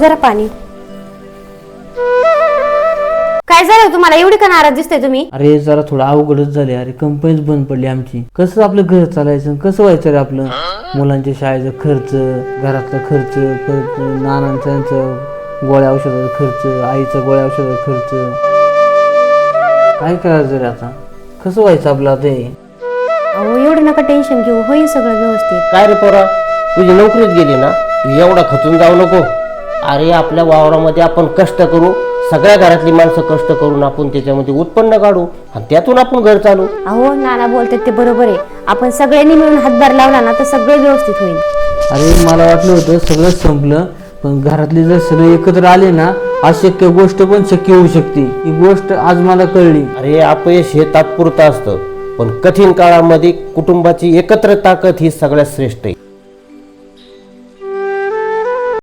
जरा पाणी. काय झालं तुम्हाला, एवढी का नाराज दिसते तुम्ही? अरे जरा थोडं अवघडच झाले. अरे कंपनीच बंद पडली आमची. कसं आपलं घर चालायचं, कसं व्हायचं रे आपलं? मुलांच्या शाळेचा खर्च, घरातला खर्च, परत नानांचा गोळ्या औषधाचा खर्च, आईचा गोळ्या औषधाचा खर्च. काय करायचं रे आता? कसं व्हायचं आपलं आता हे? अहो एवढं नका टेन्शन घेऊ, होईल सगळं व्यवस्थित. काय रे पोरा, तुझी नोकरीच गेली ना, तू एवढा खचून जाऊ नको. अरे आपल्या वावरामध्ये आपण कष्ट करू, सगळ्या घरातली माणसं कष्ट करून आपण त्याच्यामध्ये उत्पन्न काढू आणि त्यातून आपण घर चालू. अहो नाना बोलतात ते बरोबर आहे. आपण सगळ्यांनी मिळून हातभार लावला ना तर सगळं व्यवस्थित होईल. अरे मला वाटलं होतं सगळंच संपलं, पण घरातले जर सगळे एकत्र आले ना अशक्य गोष्ट पण शक्य होऊ शकते. ही गोष्ट आज मला कळली. अरे अपयश हे तात्पुरतं असतं, पण कठीण काळामध्ये कुटुंबाची एकत्र ताकद ही सगळ्यात श्रेष्ठ आहे.